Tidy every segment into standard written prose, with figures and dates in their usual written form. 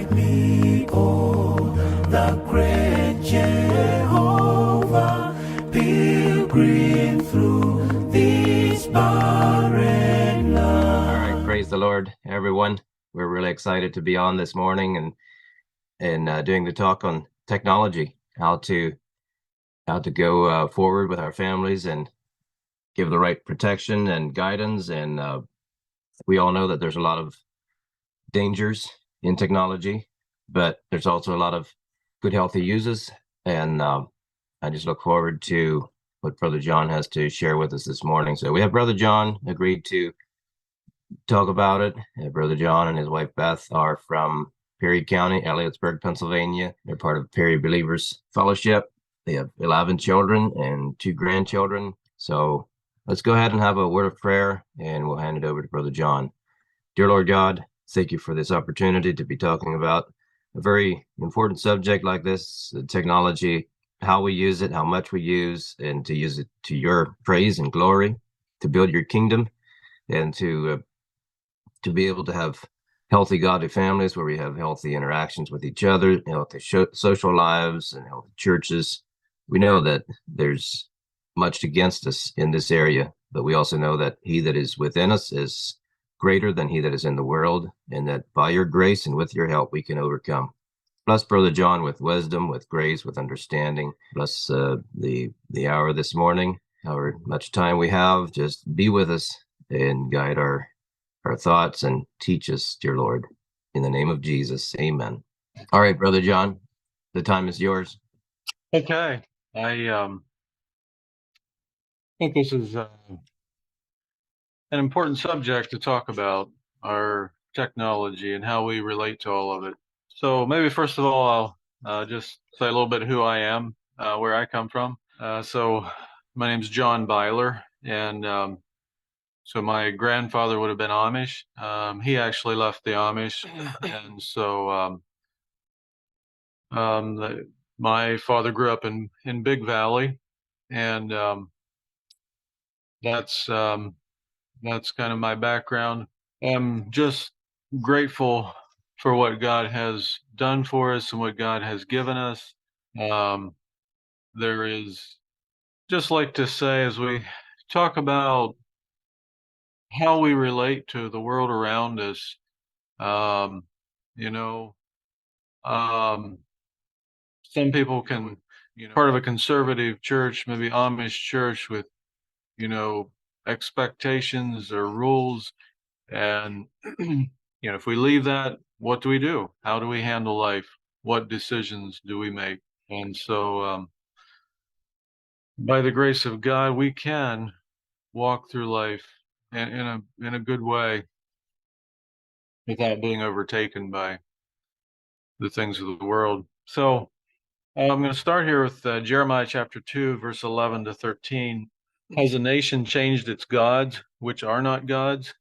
guide me, oh, the great Jehovah, pilgrim through this barren land. All right, praise the Lord, everyone. We're really excited to be on this morning and doing the talk on technology, how to go forward with our families and give the right protection and guidance. And we all know that there's a lot of dangers in technology, but there's also a lot of good, healthy uses. And I just look forward to what Brother John has to share with us this morning. So we have Brother John agreed to talk about it. Brother John and his wife Beth are from Perry County, Elliotsburg, Pennsylvania. They're part of Perry Believers Fellowship. They have 11 children and 2 grandchildren. So let's go ahead and have a word of prayer, and we'll hand it over to Brother John. Dear Lord God, thank you for this opportunity to be talking about a very important subject like this, technology, how we use it, how much we use, and to use it to your praise and glory, to build your kingdom, and to be able to have healthy, godly families where we have healthy interactions with each other, healthy social lives, and healthy churches. We know that there's much against us in this area, but we also know that he that is within us is greater than he that is in the world, and that by your grace and with your help we can overcome. Bless Brother John with wisdom, with grace, with understanding. Bless the hour this morning, however much time we have. Just be with us and guide our thoughts and teach us, dear Lord. In the name of Jesus, amen. All right, Brother John, the time is yours. Okay. I think this is an important subject to talk about, our technology and how we relate to all of it. So maybe first of all, I'll just say a little bit who I am, where I come from. So my name's John Byler, and so my grandfather would have been Amish. He actually left the Amish, and so my father grew up in Big Valley, and that's kind of my background. I'm just grateful for what God has done for us and what God has given us. There is, just like to say, as we talk about how we relate to the world around us, you know, um, some people can, part of a conservative church, maybe Amish church, with, expectations or rules. And, if we leave that, what do we do? How do we handle life? What decisions do we make? And so, by the grace of God, we can walk through life in a good way without being overtaken by the things of the world. So I'm going to start here with Jeremiah chapter 2, verse 11 to 13. Has a nation changed its gods, which are not gods?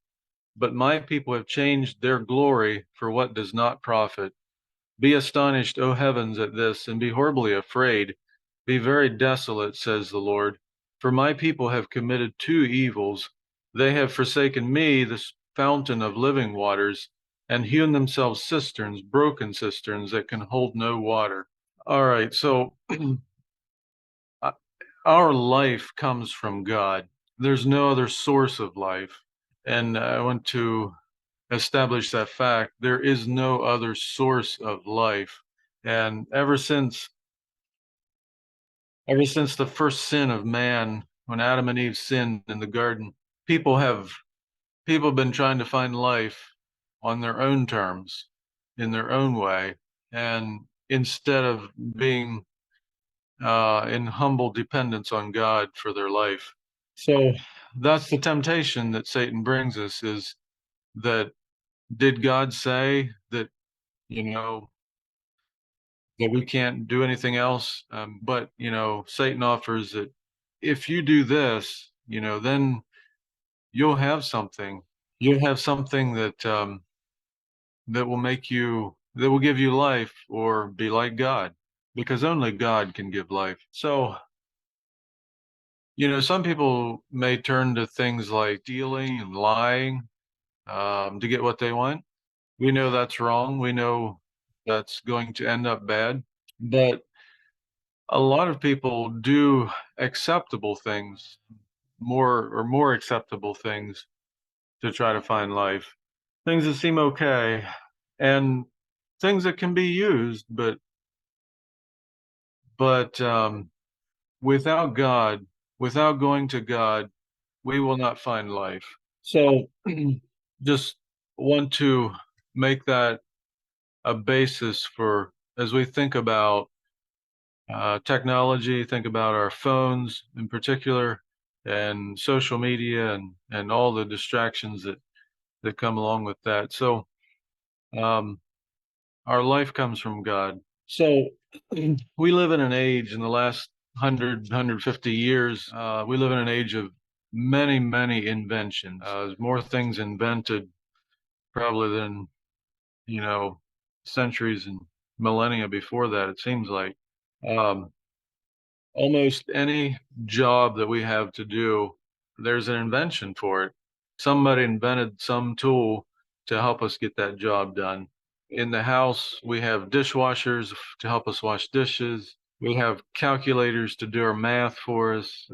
But my people have changed their glory for what does not profit. Be astonished, O heavens, at this, and be horribly afraid. Be very desolate, says the Lord. For my people have committed 2 evils. They have forsaken me, the fountain of living waters, and hewn themselves cisterns, broken cisterns that can hold no water. All right, so our life comes from God. There's no other source of life. And I want to establish that fact. There is no other source of life. And ever since the first sin of man, when Adam and Eve sinned in the garden, people have been trying to find life on their own terms, in their own way, and instead of being in humble dependence on God for their life. So that's the temptation that Satan brings us, is that, did God say that, that we can't do anything else? But, Satan offers that if you do this, then you'll have something. You'll have something that that will give you life, or be like God, because only God can give life. So, some people may turn to things like stealing and lying to get what they want. We know that's wrong. We know that's going to end up bad. But a lot of people do acceptable things, more acceptable things to try to find life. Things that seem okay and things that can be used, but without God, without going to God, we will not find life. So just want to make that a basis for as we think about technology, think about our phones in particular, and social media and all the distractions that come along with that. So um, our life comes from God. So we live in an age in the last 150 years. We live in an age of many inventions. There's more things invented probably than you know centuries and millennia before that. It seems like. Um, Almost any job that we have to do, there's an invention for it. Somebody invented some tool to help us get that job done. In the house, we have dishwashers to help us wash dishes. We have calculators to do our math for us.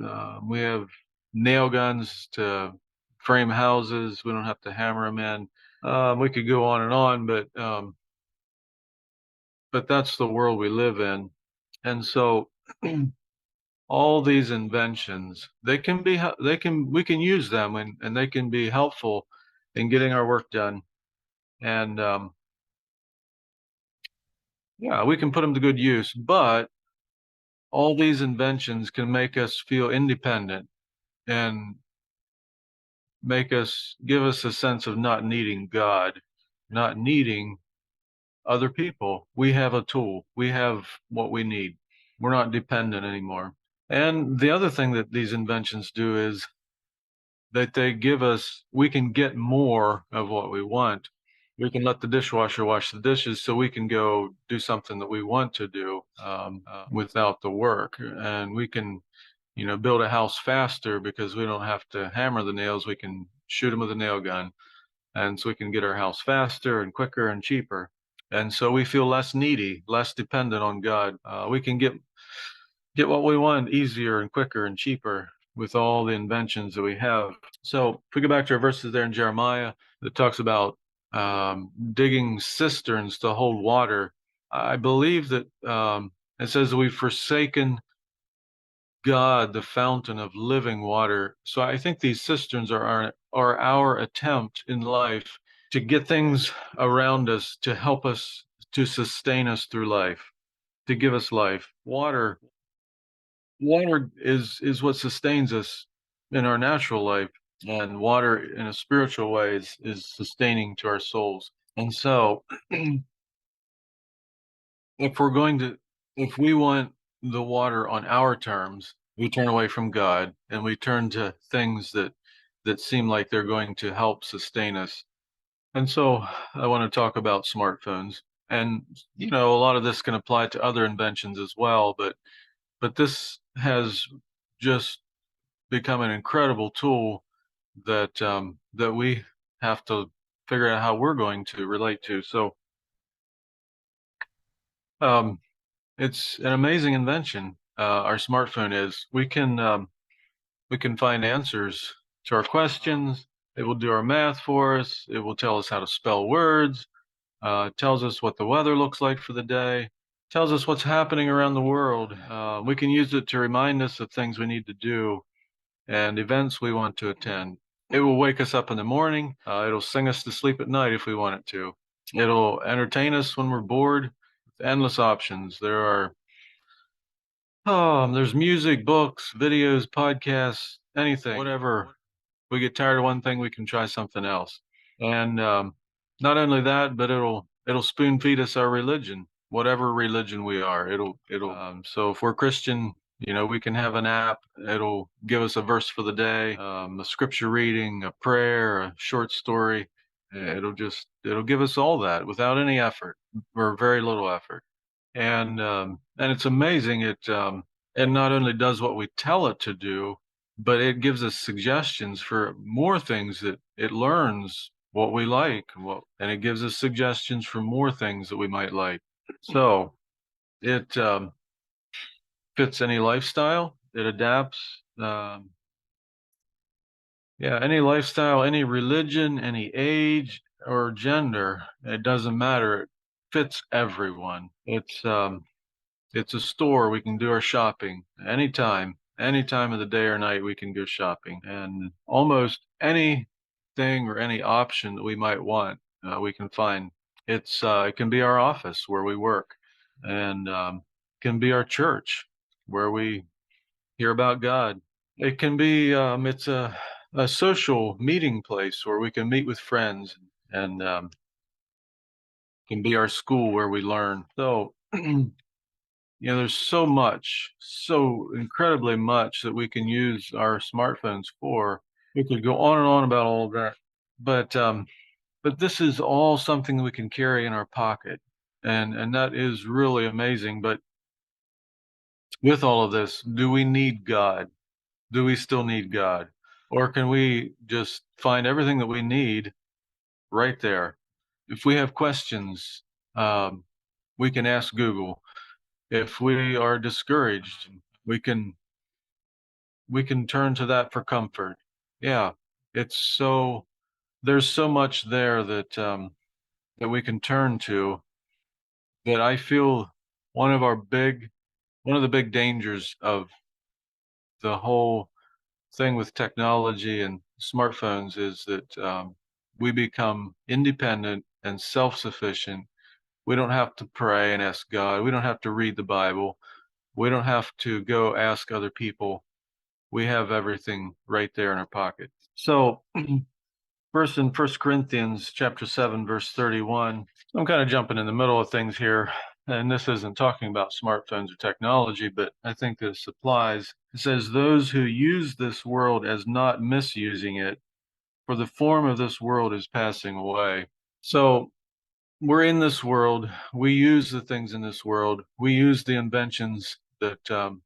We have nail guns to frame houses. We don't have to hammer them in. We could go on and on, but that's the world we live in. And so all these inventions, we can use them and they can be helpful in getting our work done. And yeah, we can put them to good use, but all these inventions can make us feel independent and give us a sense of not needing God, not needing other people. We have a tool. We have what we need. We're not dependent anymore. And the other thing that these inventions do is that they give us, we can get more of what we want. We can let the dishwasher wash the dishes so we can go do something that we want to do without the work. And we can, build a house faster because we don't have to hammer the nails. We can shoot them with a nail gun. And so we can get our house faster and quicker and cheaper. And so we feel less needy, less dependent on God. We can get what we want easier and quicker and cheaper with all the inventions that we have. So if we go back to our verses there in Jeremiah that talks about digging cisterns to hold water, I believe that it says that we've forsaken God, the fountain of living water. So I think these cisterns are our attempt in life to get things around us to help us to sustain us through life, to give us life. Water is what sustains us in our natural life, and water in a spiritual way is sustaining to our souls. And so if we're going to if we want the water on our terms, we turn away from God and we turn to things that seem like they're going to help sustain us. And so I want to talk about smartphones. And a lot of this can apply to other inventions as well, but this has just become an incredible tool that we have to figure out how we're going to relate to. So um, it's an amazing invention. Our smartphone is. We can find answers to our questions. It will do our math for us. It will tell us how to spell words. Tells us what the weather looks like for the day. Tells us what's happening around the world. We can use it to remind us of things we need to do and events we want to attend. It will wake us up in the morning. It'll sing us to sleep at night if we want it to. It'll entertain us when we're bored. Endless options. There's music, books, videos, podcasts, anything, whatever. We get tired of one thing, we can try something else. And not only that, but it'll spoon feed us our religion, whatever religion we are. So if we're Christian, we can have an app. It'll give us a verse for the day, a scripture reading, a prayer, a short story. It'll give us all that without any effort or very little effort. And it's amazing. It not only does what we tell it to do, but it gives us suggestions for more things that it learns what we like, and it gives us suggestions for more things that we might like. So it fits any lifestyle. It adapts. Yeah, any lifestyle, any religion, any age or gender, it doesn't matter. It fits everyone. It's a store. We can do our shopping anytime, any time of the day or night. We can go shopping, and almost anything or any option that we might want, we can find. It can be our office where we work, and can be our church where we hear about God. It can be it's a social meeting place where we can meet with friends, and can be our school where we learn. So there's so much, so incredibly much that we can use our smartphones for. We could go on and on about all of that, but this is all something that we can carry in our pocket, and that is really amazing. But with all of this, do we need God? Do we still need God? Or can we just find everything that we need right there? If we have questions, um, we can ask Google. If we are discouraged, we can turn to that for comfort. Yeah, it's so there's so much there that we can turn to, that I feel one of the big dangers of the whole thing with technology and smartphones is that we become independent and self-sufficient. We don't have to pray and ask God. We don't have to read the Bible. We don't have to go ask other people. We have everything right there in our pocket. So first, in First Corinthians chapter 7, verse 31, I'm kind of jumping in the middle of things here, and this isn't talking about smartphones or technology, but I think this applies. It says, "Those who use this world as not misusing it, for the form of this world is passing away." So we're in this world. We use the things in this world. We use the inventions that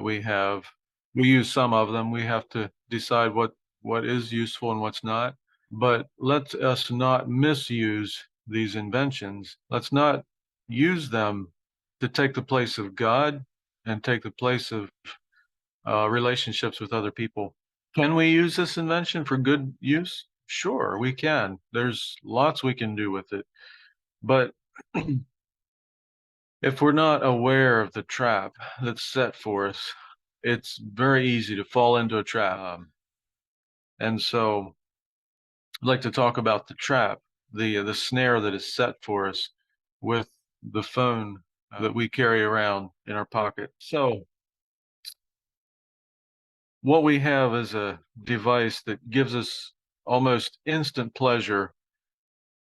we have. We use some of them. We have to decide what is useful and what's not. But let us not misuse these inventions. Let's not use them to take the place of God and take the place of relationships with other people. Can we use this invention for good use? Sure, we can. There's lots we can do with it. But if we're not aware of the trap that's set for us, it's very easy to fall into a trap. And so I'd like to talk about the trap, the snare that is set for us with the phone that we carry around in our pocket. So what we have is a device that gives us almost instant pleasure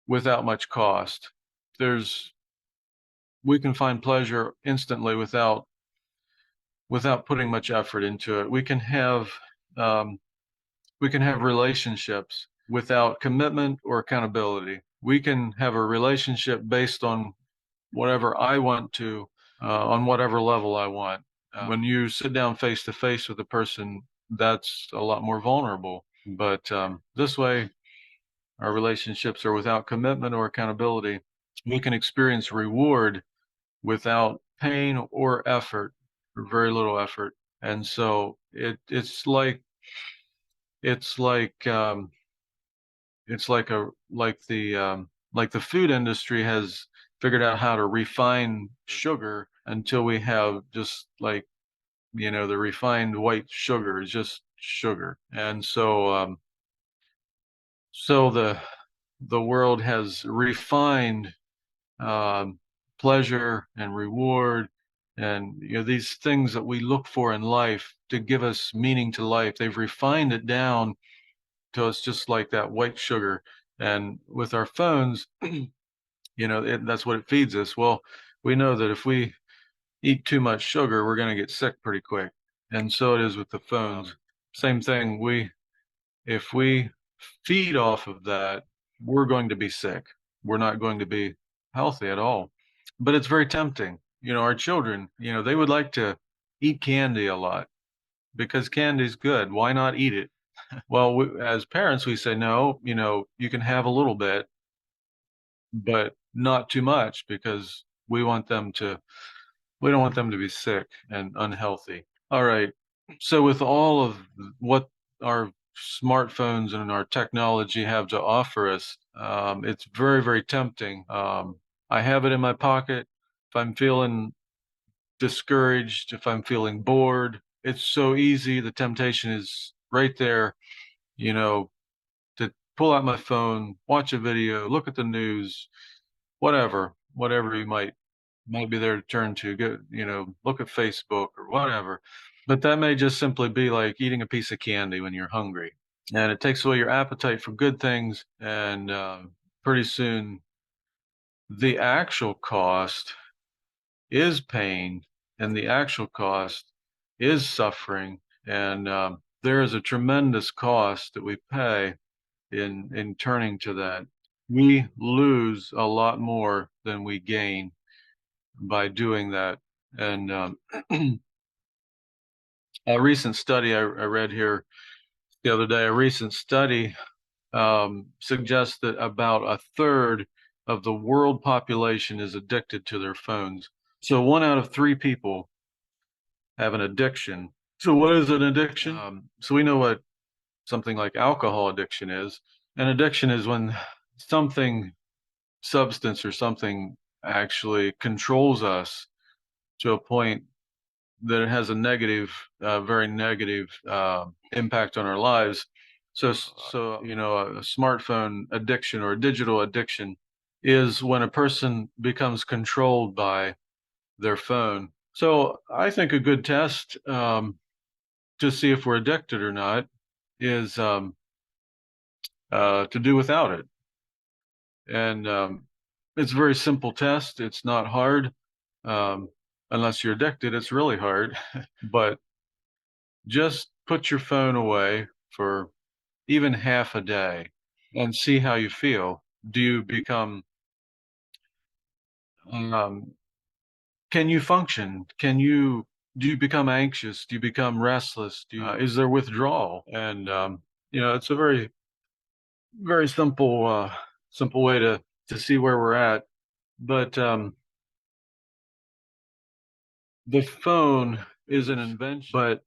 without much cost. We can find pleasure instantly without putting much effort into it. We can have relationships without commitment or accountability. We can have a relationship based on whatever I want to, on whatever level I want. When you sit down face to face with a person, that's a lot more vulnerable. But this way, our relationships are without commitment or accountability. We can experience reward without pain or effort, or very little effort. And so it's like it's like the food industry has figured out how to refine sugar until we have just like the refined white sugar is just sugar. And so the world has refined um, pleasure and reward, and these things that we look for in life to give us meaning to life. They've refined it down till it's just like that white sugar. And with our phones, that's what it feeds us. Well, we know that if we eat too much sugar, we're going to get sick pretty quick. And so it is with the phones. Same thing. If we feed off of that, we're going to be sick. We're not going to be healthy at all. But it's very tempting. Our children, they would like to eat candy a lot because candy's good. Why not eat it? Well, as parents, we say, no, you can have a little bit, but not too much, because we don't want them to be sick and unhealthy. All right. So with all of what our smartphones and our technology have to offer us, it's very, very tempting. I have it in my pocket. If I'm feeling discouraged, if I'm feeling bored, it's so easy. The temptation is right there, you know, to pull out my phone, watch a video, look at the news, whatever you might be there to turn to, go, look at Facebook or whatever. But that may just simply be like eating a piece of candy when you're hungry. And it takes away your appetite for good things. And pretty soon, the actual cost is pain, and the actual cost is suffering. And there is a tremendous cost that we pay in turning to that. We lose a lot more than we gain by doing that. And a recent study I read here the other day, a recent study suggests that about a third of the world population is addicted to their phones. So 1 out of 3 people have an addiction. So what is an addiction? So we know what something like alcohol addiction is. An addiction is when substance or something actually controls us to a point that it has a negative, very negative impact on our lives. So, a smartphone addiction or a digital addiction is when a person becomes controlled by their phone. So, I think a good test to see if we're addicted or not is to do without it. And it's a very simple test. It's not hard. Um, Unless you're addicted, it's really hard. But just put your phone away for even half a day and see how you feel. Do you become, um, can you function? Do you become anxious? Do you become restless? Is there withdrawal? And, it's a very, very simple way to see where we're at. But the phone is an invention, but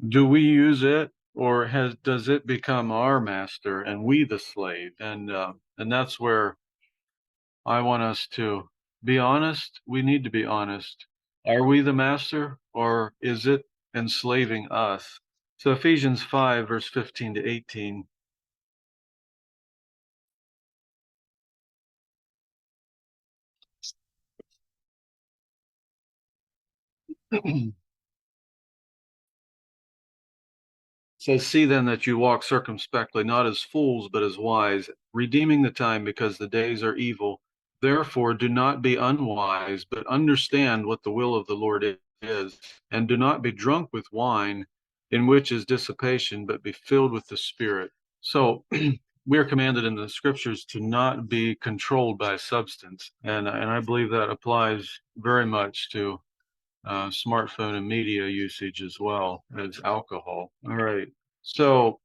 do we use it, or does it become our master and we the slave? And that's where I want us to be honest. We need to be honest. Are we the master, or is it enslaving us? So Ephesians 5 verse 15 to 18. Says, see then that you walk circumspectly, not as fools, but as wise, redeeming the time, because the days are evil. Therefore, do not be unwise, but understand what the will of the Lord is. And do not be drunk with wine, in which is dissipation, but be filled with the Spirit. So, we are commanded in the scriptures to not be controlled by substance. And I believe that applies very much to smartphone and media usage as well as alcohol. All right. So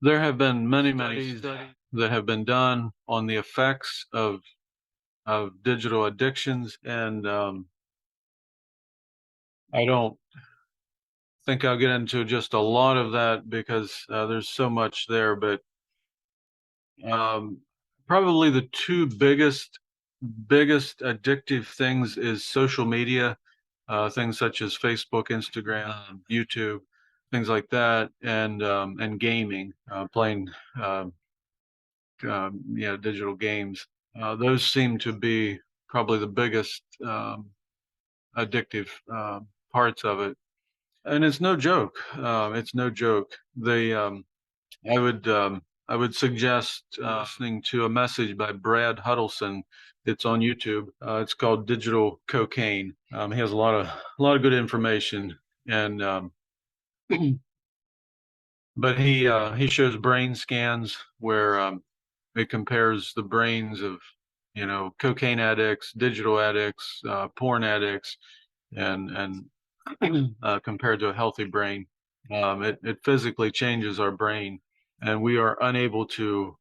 there have been many studies that have been done on the effects of digital addictions, and I don't think I'll get into just a lot of that because there's so much there. But probably the two biggest addictive things is social media, things such as Facebook, Instagram, YouTube, things like that, and gaming, playing digital games. Those seem to be probably the biggest addictive parts of it, and it's no joke. It's no joke. I would suggest listening to a message by Brad Huddleston. It's on YouTube. It's called Digital Cocaine. He has a lot of good information, and but he shows brain scans where it compares the brains of cocaine addicts, digital addicts, porn addicts, and compared to a healthy brain. It physically changes our brain, and we are unable to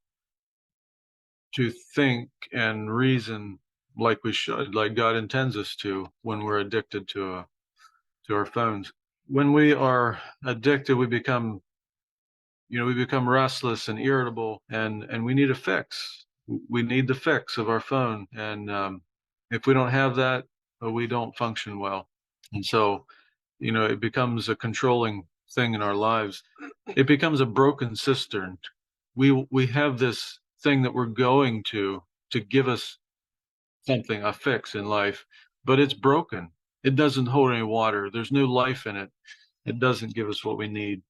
think and reason like we should, like God intends us to, when we're addicted to our phones. When we are addicted, we become restless and irritable, and we need a fix. We need the fix of our phone, and if we don't have that, we don't function well. And so, it becomes a controlling thing in our lives. It becomes a broken cistern. We have this thing that we're going to give us something, a fix in life, but it's broken. It doesn't hold any water. There's no life in it. It doesn't give us what we need.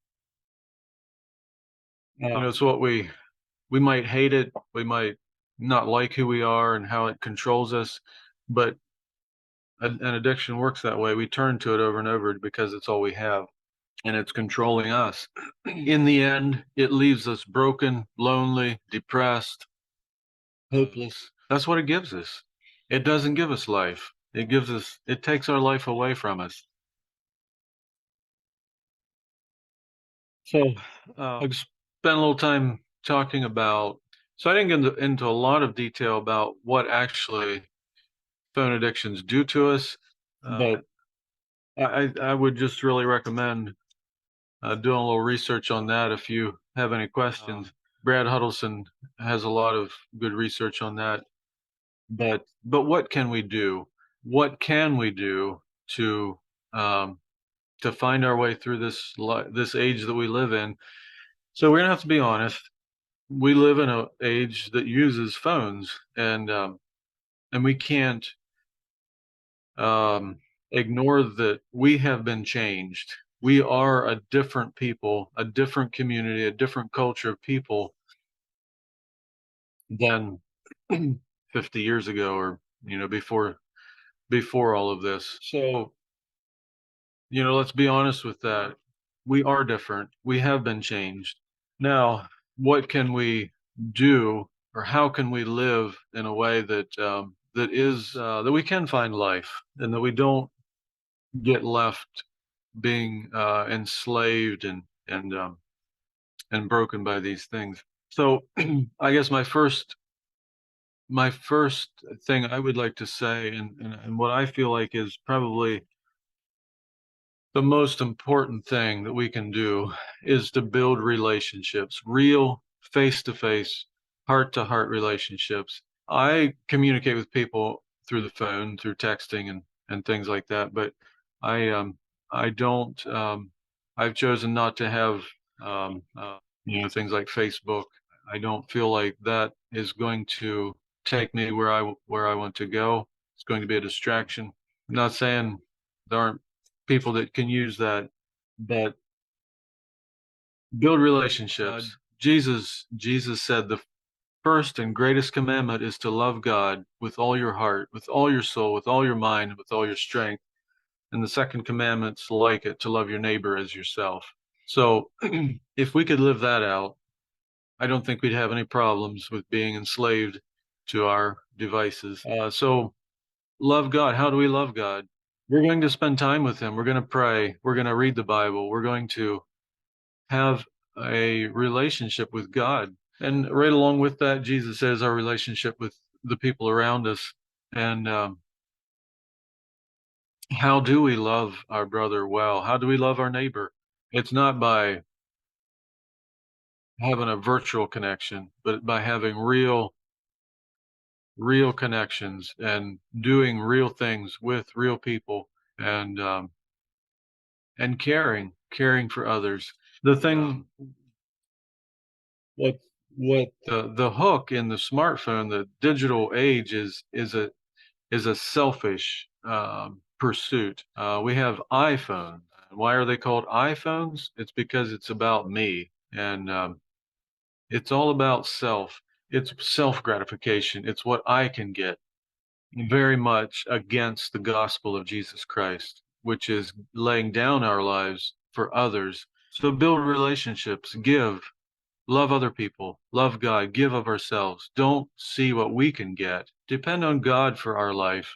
It's what we might hate it. We might not like who we are and how it controls us, but an addiction works that way. We turn to it over and over because it's all we have, and it's controlling us. In the end, it leaves us broken, lonely, depressed, hopeless. That's what it gives us. It doesn't give us life. It takes our life away from us. So, I've spent a little time talking about, so I didn't get into a lot of detail about what actually phone addictions do to us, but I would just really recommend doing a little research on that if you have any questions. Brad Huddleston has a lot of good research on that. But what can we do? What can we do to find our way through this age that we live in? So we're gonna have to be honest. We live in an age that uses phones, and we can't ignore that we have been changed. We are a different people, a different community, a different culture of people than 50 years ago, or before all of this. So, let's be honest with that. We are different. We have been changed. Now, what can we do, or how can we live in a way that that we can find life, and that we don't get left being enslaved and broken by these things? So, I guess my first thing I would like to say, and what I feel like is probably the most important thing that we can do, is to build relationships, real face-to-face, heart-to-heart relationships. I communicate with people through the phone, through texting and things like that, but I don't I've chosen not to have things like Facebook. I don't feel like that is going to take me where I want to go. It's going to be a distraction. I'm not saying there aren't people that can use that, but build relationships. Jesus said the first and greatest commandment is to love God with all your heart, with all your soul, with all your mind, with all your strength. And the second commandment's like it, to love your neighbor as yourself. So if we could live that out, I don't think we'd have any problems with being enslaved to our devices. So love God. How do we love God? We're going to spend time with him. We're going to pray. We're going to read the Bible. We're going to have a relationship with God. And right along with that, Jesus says our relationship with the people around us. And how do we love our brother well? How do we love our neighbor? It's not by having a virtual connection, but by having real connections and doing real things with real people, and caring for others. The thing, what the hook in the smartphone, the digital age, is a selfish pursuit. We have iPhone. Why are they called iPhones? It's because it's about me, and it's all about self. It's self gratification. It's what I can get. Very much against the gospel of Jesus Christ, which is laying down our lives for others. So build relationships, love other people, love God, give of ourselves. Don't see what we can get. Depend on God for our life.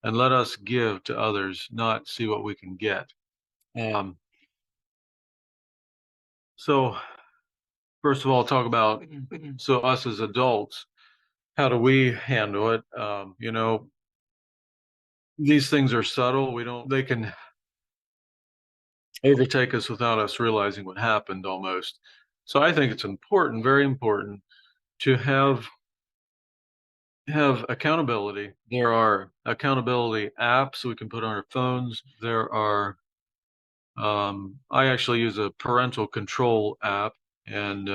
and let us give to others, not see what we can get. Um, so first of all, talk about so us as adults, how do we handle it? These things are subtle. They can overtake us without us realizing what happened almost. So I think it's important, very important, to have accountability. There are accountability apps we can put on our phones. There are I actually use a parental control app, and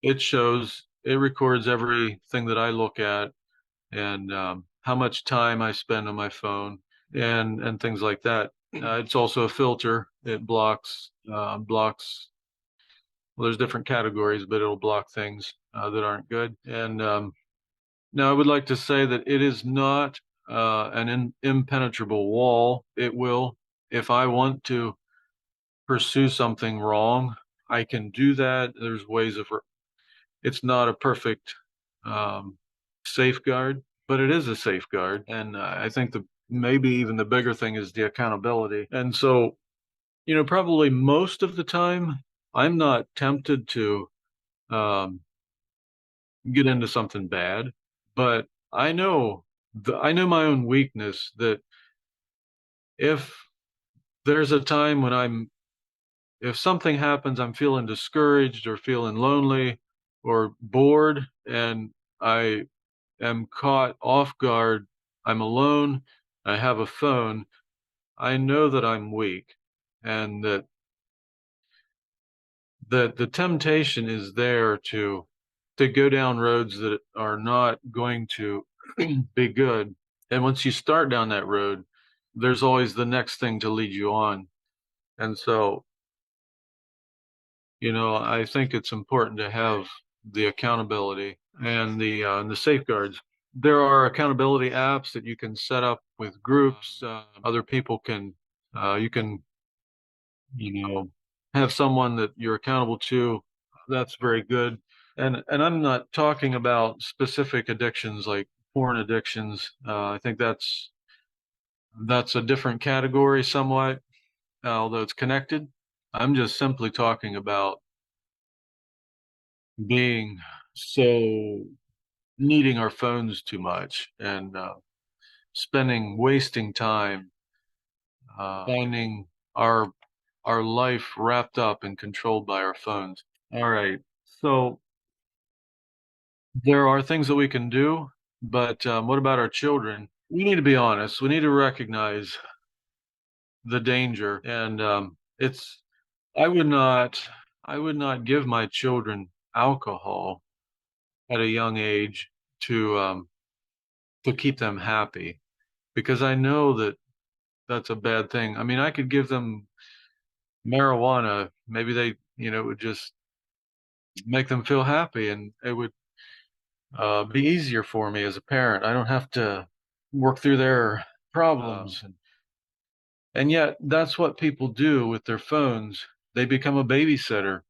it records everything that I look at, and how much time I spend on my phone, and things like that. It's also a filter. It blocks. Well, there's different categories, but it'll block things that aren't good. And now I would like to say that it is not an impenetrable wall. It will, if I want to pursue something wrong, I can do that. There's ways of. It's not a perfect um, safeguard, but it is a safeguard. And I think maybe even the bigger thing is the accountability. And so, probably most of the time, I'm not tempted to um, get into something bad, but I know my own weakness, that if there's a time when if something happens, I'm feeling discouraged or feeling lonely or bored, and I am caught off guard, I'm alone, I have a phone, I know that I'm weak, and that the temptation is there to go down roads that are not going to be good. And once you start down that road, there's always the next thing to lead you on. And so, I think it's important to have the accountability and the safeguards. There are accountability apps that you can set up with groups. Other people you can, have someone that you're accountable to. That's very good. And I'm not talking about specific addictions like porn addictions. I think that's a different category somewhat, although it's connected. I'm just simply talking about being so needing our phones too much, and wasting time, finding our life wrapped up and controlled by our phones. All right. So there are things that we can do, but what about our children? We need to be honest. We need to recognize the danger, and it's. I would not. I would not give my children alcohol at a young age to keep them happy, because I know that that's a bad thing. I mean, I could give them marijuana. Maybe it would just make them feel happy, and it would be easier for me as a parent. I don't have to work through their problems. And yet, that's what people do with their phones. They become a babysitter,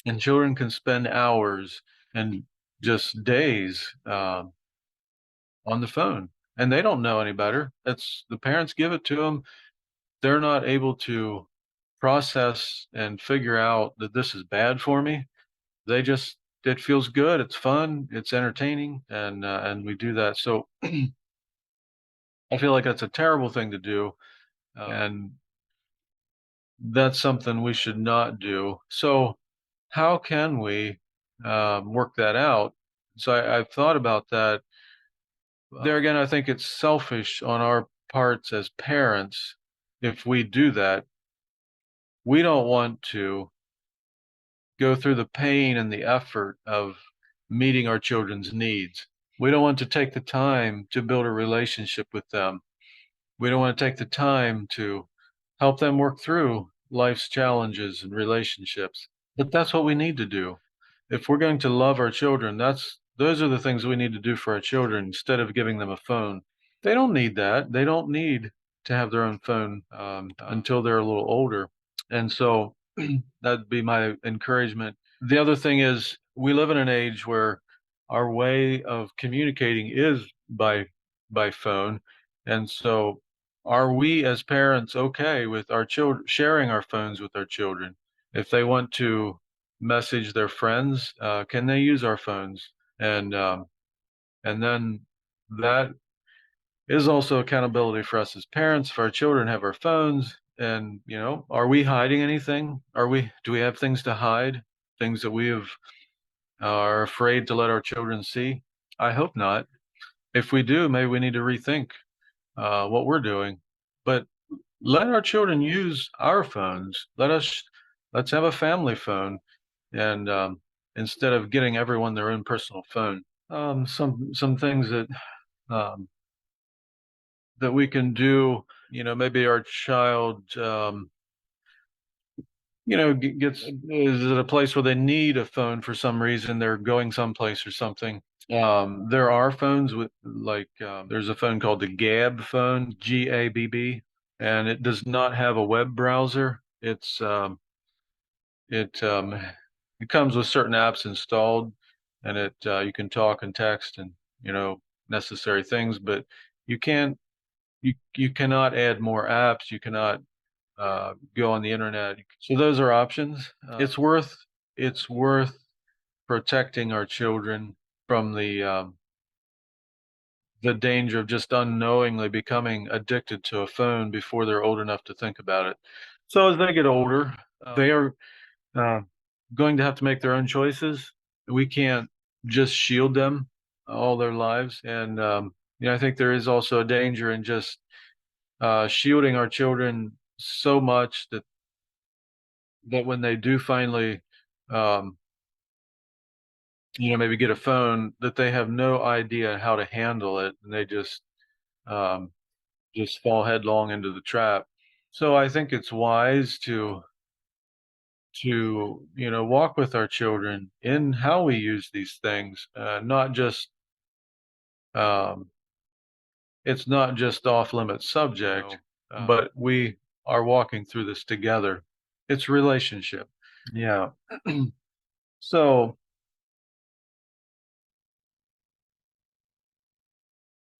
and children can spend hours and just days on the phone, and they don't know any better. It's the parents give it to them. They're not able to process and figure out that this is bad for me. It feels good, it's fun, it's entertaining, and we do that. So I feel like that's a terrible thing to do, and that's something we should not do. So how can we work that out? So I've thought about that. There again, I think it's selfish on our parts as parents if we do that. We don't want to go through the pain and the effort of meeting our children's needs. We don't want to take the time to build a relationship with them. We don't want to take the time to help them work through life's challenges and relationships. But that's what we need to do. If we're going to love our children, those are the things we need to do for our children instead of giving them a phone. They don't need that. They don't need to have their own phone until they're a little older. And so that'd be my encouragement. The other thing is, we live in an age where our way of communicating is by by phone. And so are we as parents okay with our children sharing our phones with our children? If they want to message their friends, can they use our phones? And then that is also accountability for us as parents. If our children have our phones, and are we hiding anything? Do we have things to hide? Things that we have are afraid to let our children see? I hope not. If we do, maybe we need to rethink what we're doing. But let our children use our phones. Let's have a family phone, and instead of getting everyone their own personal phone. Some things um, that we can do. Maybe our child, gets is at a place where they need a phone for some reason. They're going someplace or something. There are phones with there's a phone called the Gabb phone, GABB, and it does not have a web browser. It it comes with certain apps installed, and you can talk and text and necessary things, but you can't you cannot add more apps. You cannot go on the internet. So those are options. It's worth protecting our children from the danger of just unknowingly becoming addicted to a phone before they're old enough to think about it. So as they get older, they are uh, going to have to make their own choices. We can't just shield them all their lives, and I think there is also a danger in just shielding our children so much that when they do finally, um, maybe get a phone, that they have no idea how to handle it, and they um, just fall headlong into the trap. So I think it's wise to walk with our children in how we use these things, not just um, it's not just off limit subject, but we are walking through this together. It's relationship. Yeah. So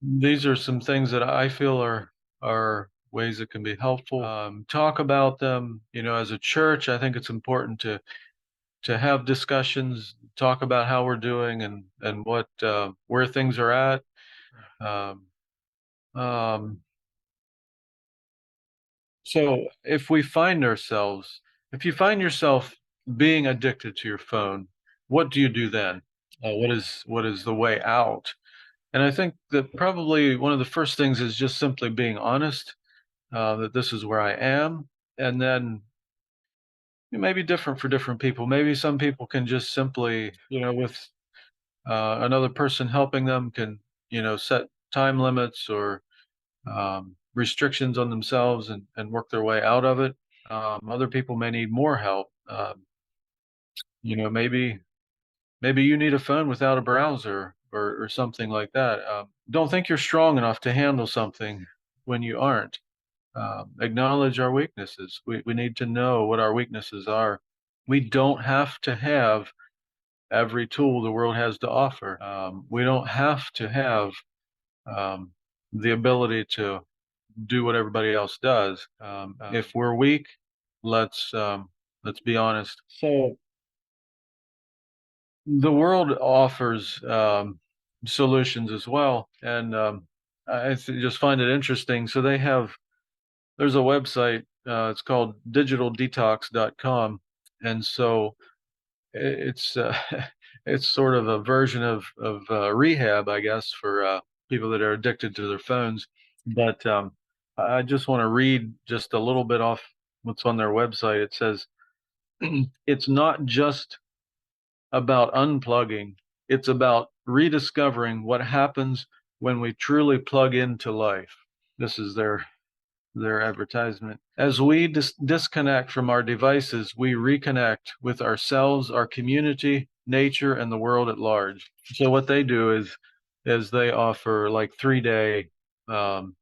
these are some things that I feel are ways that can be helpful. Talk about them, as a church. I think it's important to have discussions, talk about how we're doing and what where things are at. Um, um, so if you find yourself being addicted to your phone, what do you do then? What is the way out? And I think that probably one of the first things is just simply being honest, that this is where I am. And then it may be different for different people. Maybe some people can just simply, with another person helping them, can, set time limits or restrictions on themselves and work their way out of it. Other people may need more help. Maybe you need a phone without a browser or something like that. Don't think you're strong enough to handle something when you aren't. Acknowledge our weaknesses. We need to know what our weaknesses are. We don't have to have every tool the world has to offer. We don't have to have um, the ability to do what everybody else does. If we're weak, let's be honest. So the world offers solutions as well, and just find it interesting. So there's a website. It's called digitaldetox.com, and so it's it's sort of a version of rehab, I guess, for people that are addicted to their phones. But I just want to read just a little bit off what's on their website. It says, "It's not just about unplugging; it's about rediscovering what happens when we truly plug into life." This is their advertisement. As we disconnect from our devices, we reconnect with ourselves, our community, nature, and the world at large. So what they do is they offer like 3-day um,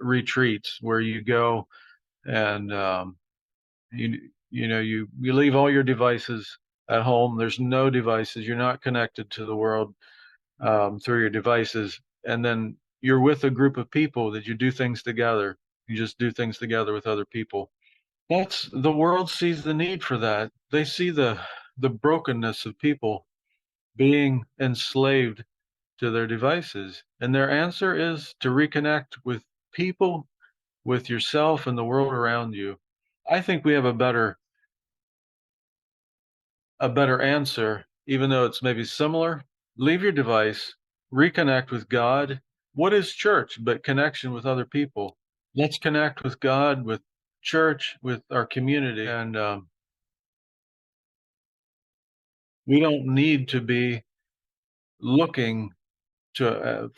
retreats where you go and you leave all your devices at home. There's no devices. You're not connected to the world through your devices, and then you're with a group of people, that you do things together. You just do things together with other people. That's the world sees the need for that. They see the brokenness of people being enslaved to their devices. And their answer is to reconnect with people, with yourself and the world around you. I think we have a better answer, even though it's maybe similar. Leave your device, reconnect with God. What is church but connection with other people? Let's connect with God, with church, with our community. And we don't need to be looking to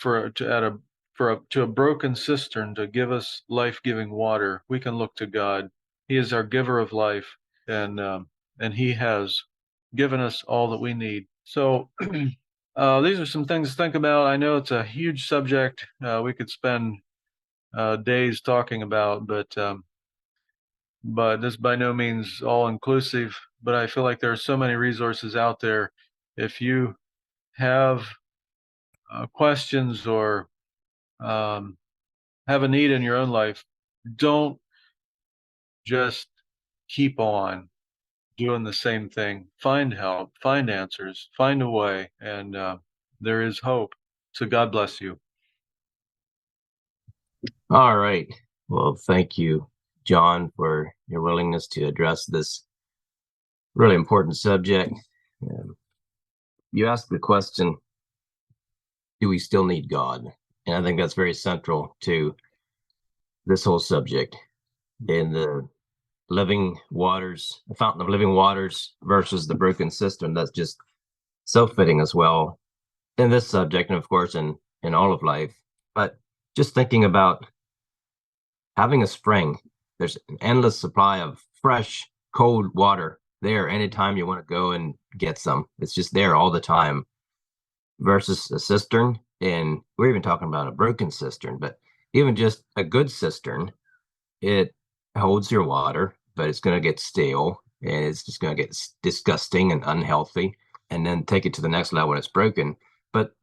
a broken cistern to give us life-giving water. We can look to God. He is our giver of life, and He has given us all that we need. So these are some things to think about. I know it's a huge subject. We could spend days talking about, but this by no means all inclusive. But I feel like there are so many resources out there. If you have questions or um, have a need in your own life, don't just keep on doing the same thing. Find help, find answers, find a way, and there is hope. So God bless you. All right. Well, thank you, John, for your willingness to address this really important subject. You asked the question, do we still need God? And I think that's very central to this whole subject. In the living waters, the fountain of living waters versus the broken cistern, that's just so fitting as well in this subject, and of course in all of life. But just thinking about having a spring, there's an endless supply of fresh, cold water there anytime you want to go and get some. It's just there all the time. Versus a cistern, and we're even talking about a broken cistern, but even just a good cistern, it holds your water, but it's going to get stale and it's just going to get disgusting and unhealthy, and then take it to the next level when it's broken. But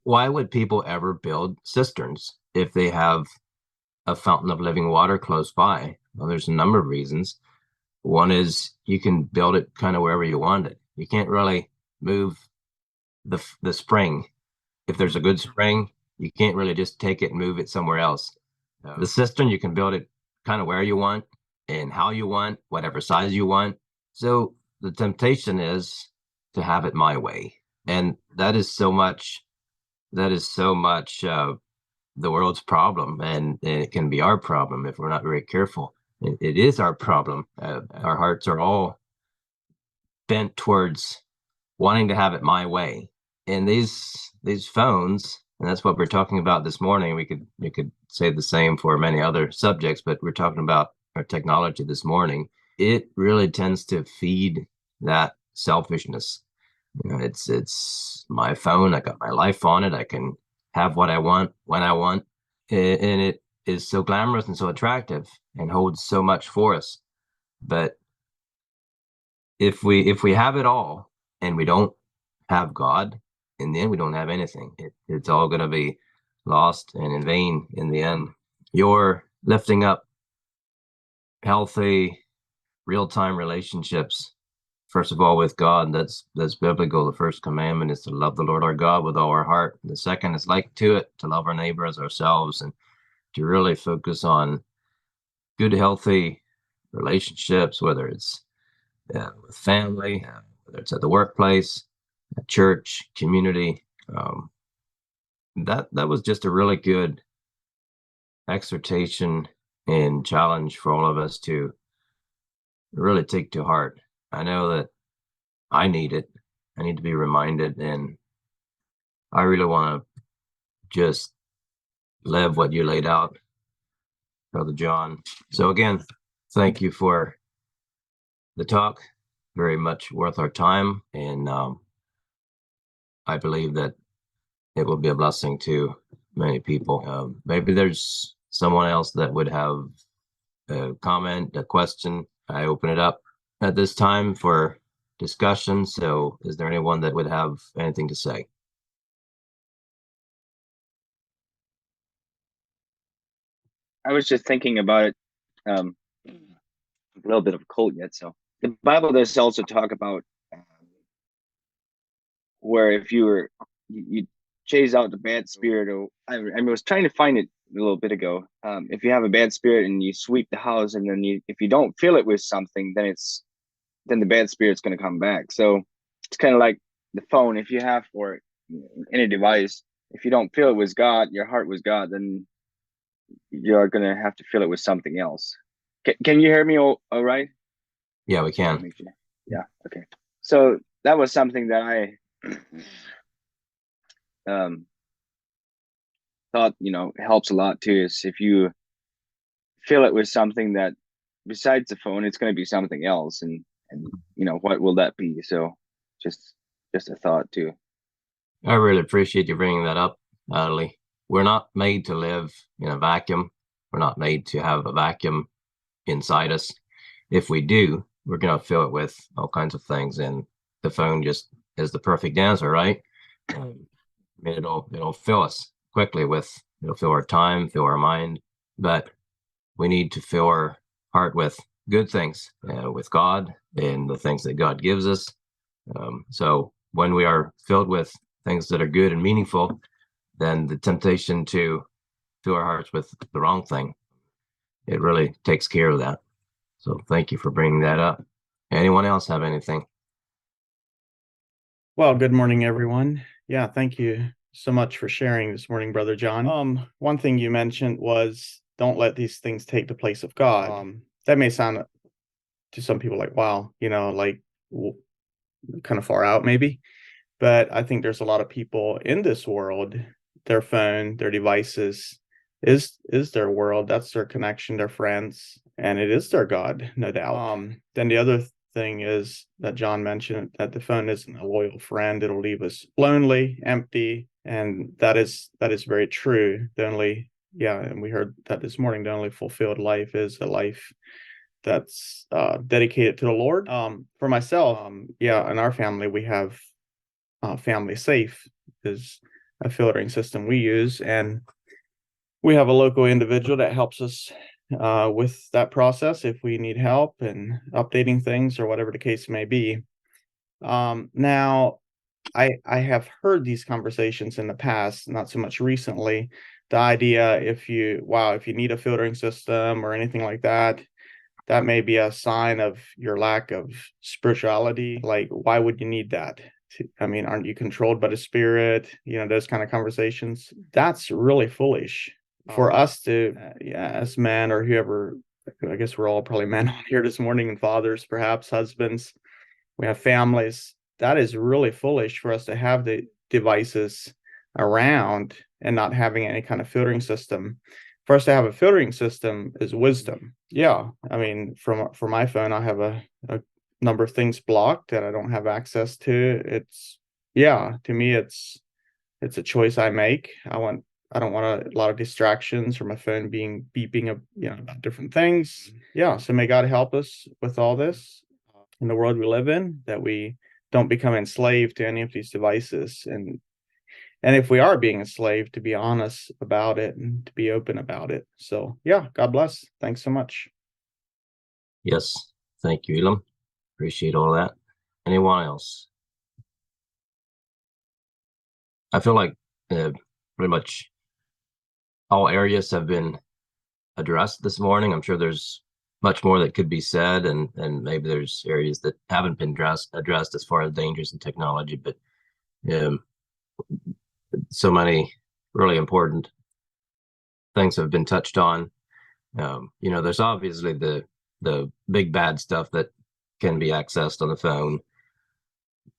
why would people ever build cisterns if they have a fountain of living water close by? Well, there's a number of reasons. One is you can build it kind of wherever you want it. You can't really move the spring. If there's a good spring, you can't really just take it and move it somewhere else. The cistern, you can build it kind of where you want and how you want, whatever size you want. So the temptation is to have it my way. And that is so much the world's problem, and it can be our problem if we're not very careful. It is our problem. Our hearts are all bent towards wanting to have it my way. And these phones, and that's what we're talking about this morning. We could say the same for many other subjects, but we're talking about our technology this morning. It really tends to feed that selfishness. You know, it's my phone. I got my life on it. I can have what I want when I want, and it is so glamorous and so attractive and holds so much for us. But if we have it all and we don't have God, in the end we don't have anything. It's all going to be lost and in vain in the end. You're lifting up healthy, real-time relationships, first of all with God. That's biblical. The first commandment is to love the Lord our God with all our heart. The second is like to it, to love our neighbor as ourselves, and to really focus on good, healthy relationships, whether it's with family, whether it's at the workplace, at church, community. That was just a really good exhortation and challenge for all of us to really take to heart. I know that I need it. I need to be reminded, and I really want to just live what you laid out, Brother John. So again, thank you for the talk. Very much worth our time, and I believe that it will be a blessing to many people. Maybe there's someone else that would have a comment, a question. I open it up at this time for discussion. So is there anyone that would have anything to say? I was just thinking about it. Um, a little bit of a cold yet. So the Bible does also talk about where if you chase out the bad spirit, or I was trying to find it a little bit ago. If you have a bad spirit and you sweep the house, and then if you don't fill it with something, then the bad spirit's going to come back. So it's kind of like the phone. If you have, or any device, if you don't fill it with God, your heart with God, then you're going to have to fill it with something else. Can you hear me all right? Yeah, we can. Yeah. Okay. So that was something that I thought, helps a lot too, is if you fill it with something that besides the phone, it's going to be something else. And what will that be? So just a thought too. I really appreciate you bringing that up, Lee. We're not made to live in a vacuum. We're not made to have a vacuum inside us. If we do, we're going to fill it with all kinds of things, and the phone just is the perfect answer, right? It'll fill us quickly it'll fill our time, fill our mind, but we need to fill our heart with good things, with God and the things that God gives us. So when we are filled with things that are good and meaningful, then the temptation to fill our hearts with the wrong thing, it really takes care of that. So thank you for bringing that up. Anyone else have anything? Well, good morning, everyone. Yeah, thank you so much for sharing this morning, Brother John. One thing you mentioned was don't let these things take the place of God. That may sound to some people like, wow, like kind of far out maybe. But I think there's a lot of people in this world, their phone, their devices is their world. That's their connection, their friends, and it is their God, no doubt. Then the other thing is that John mentioned, that the phone isn't a loyal friend. It'll leave us lonely, empty, and that is very true. And we heard that this morning, the only fulfilled life is a life that's dedicated to the Lord. For myself, in our family, we have Family Safe is a filtering system we use, and we have a local individual that helps us with that process if we need help and updating things or whatever the case may be. Now, I have heard these conversations in the past, not so much recently. The idea, if you need a filtering system or anything like that, that may be a sign of your lack of spirituality. Like, why would you need that? Aren't you controlled by the spirit? Those kind of conversations. That's really foolish for us to, as men or whoever. I guess we're all probably men on here this morning, and fathers, perhaps husbands. We have families. That is really foolish for us to have the devices around and not having any kind of filtering system. For us to have a filtering system is wisdom. Yeah, for my phone, I have a number of things blocked that I don't have access to. To me, it's a choice I make. I don't want a lot of distractions or my phone beeping about different things. Yeah, so may God help us with all this in the world we live in, that we don't become enslaved to any of these devices, and if we are being enslaved, to be honest about it and to be open about it. So yeah, God bless. Thanks so much. Yes, thank you, Elam. Appreciate all that. Anyone else? I feel like pretty much all areas have been addressed this morning. I'm sure there's much more that could be said, and maybe there's areas that haven't been addressed as far as dangers in technology, but so many really important things have been touched on. There's obviously the big bad stuff that can be accessed on the phone,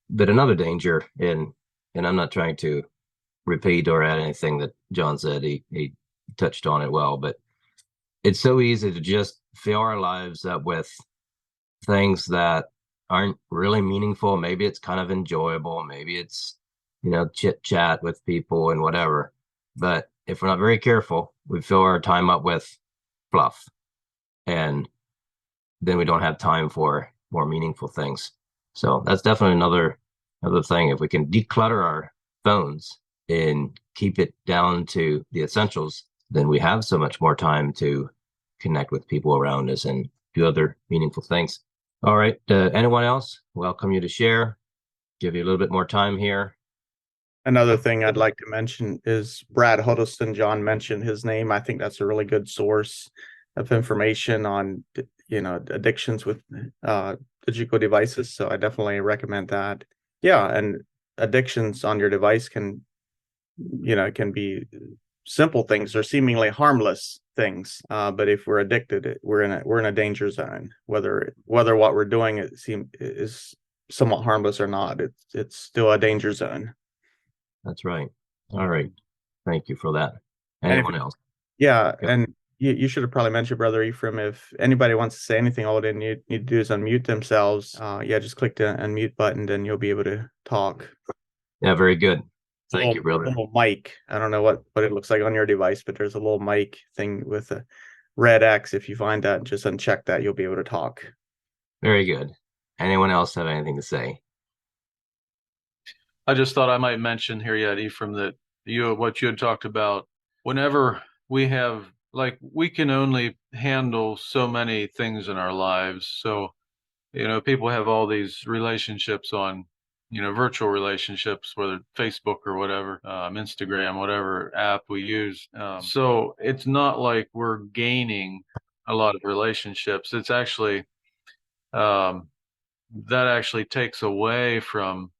but another danger, and I'm not trying to repeat or add anything that John said. He touched on it well, but it's so easy to just fill our lives up with things that aren't really meaningful. Maybe it's kind of enjoyable. Maybe it's, chit chat with people and whatever. But if we're not very careful, we fill our time up with fluff, and then we don't have time for more meaningful things. So that's definitely another thing. If we can declutter our phones and keep it down to the essentials, then we have so much more time to connect with people around us and do other meaningful things. All right, anyone else? Welcome you to share. Give you a little bit more time here. Another thing I'd like to mention is Brad Huddleston. John mentioned his name. I think that's a really good source of information on, addictions with digital devices. So I definitely recommend that. Yeah, and addictions on your device can be simple things or seemingly harmless things. But if we're addicted, we're in a danger zone. Whether what we're doing is somewhat harmless or not, it's still a danger zone. That's right. All right. Thank you for that. Anyone else? Yeah, and you should have probably mentioned, Brother Ephraim, if anybody wants to say anything, all they need to do is unmute themselves. Just click the unmute button, then you'll be able to talk. Yeah, very good. Thank you, brother. Little mic. I don't know what it looks like on your device, but there's a little mic thing with a red X. If you find that, just uncheck that, you'll be able to talk. Very good. Anyone else have anything to say? I just thought I might mention here yet, Ephraim, that what you had talked about, whenever we have, like, we can only handle so many things in our lives. So, people have all these relationships on, virtual relationships, whether Facebook or whatever, Instagram, whatever app we use. So it's not like we're gaining a lot of relationships. It's actually, that actually takes away from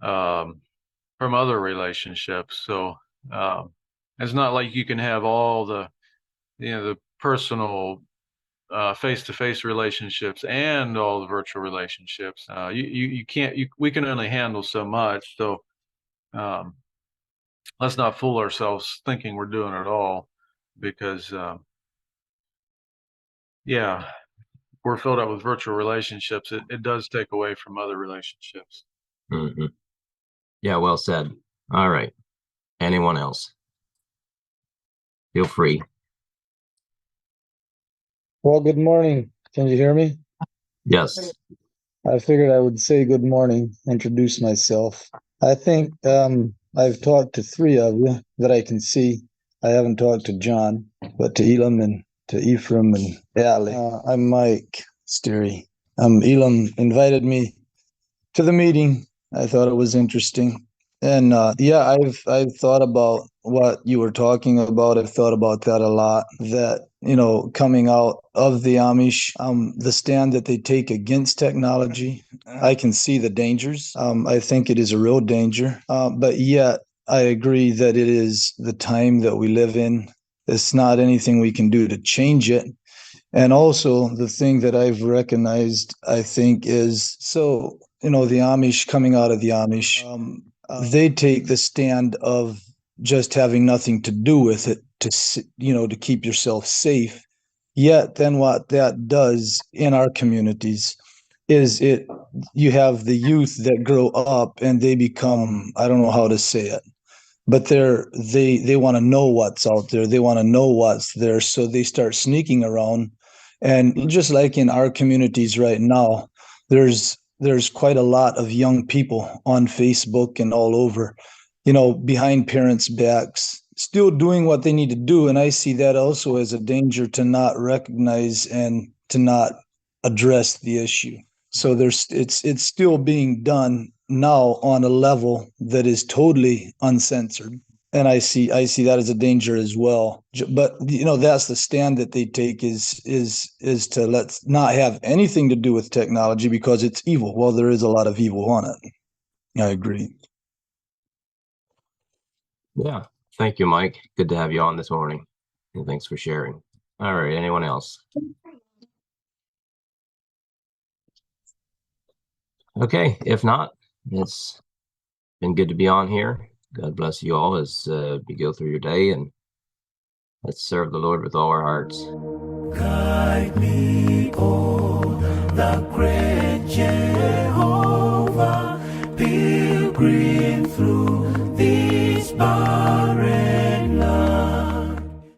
other relationships. So it's not like you can have all the the personal face-to-face relationships and all the virtual relationships. You can't. We can only handle so much. So let's not fool ourselves thinking we're doing it all, because we're filled up with virtual relationships. It does take away from other relationships. Mm-hmm. Yeah, well said. All right. Anyone else? Feel free. Well, good morning. Can you hear me? Yes. I figured I would say good morning, introduce myself. I think I've talked to three of you that I can see. I haven't talked to John, but to Elam and to Ephraim and Ali. I'm Mike Steary. Elam invited me to the meeting. I thought it was interesting. And I've thought about what you were talking about. I've thought about that a lot, that, coming out of the Amish, the stand that they take against technology, I can see the dangers. I think it is a real danger. But yet I agree that it is the time that we live in. It's not anything we can do to change it. And also the thing that I've recognized, I think, is the Amish, coming out of the Amish, they take the stand of just having nothing to do with it to keep yourself safe. Yet then what that does in our communities is you have the youth that grow up and they become, I don't know how to say it, but they want to know what's out there. They want to know what's there. So they start sneaking around. And just like in our communities right now, there's quite a lot of young people on Facebook and all over, behind parents' backs, still doing what they need to do. And I see that also as a danger, to not recognize and to not address the issue. So it's still being done now on a level that is totally uncensored. And I see that as a danger as well. But that's the stand that they take is to let's not have anything to do with technology because it's evil. Well, there is a lot of evil on it. I agree. Yeah. Thank you, Mike. Good to have you on this morning. And thanks for sharing. All right. Anyone else? Okay. If not, it's been good to be on here. God bless you all as you go through your day, and let's serve the Lord with all our hearts. Guide me, oh, the great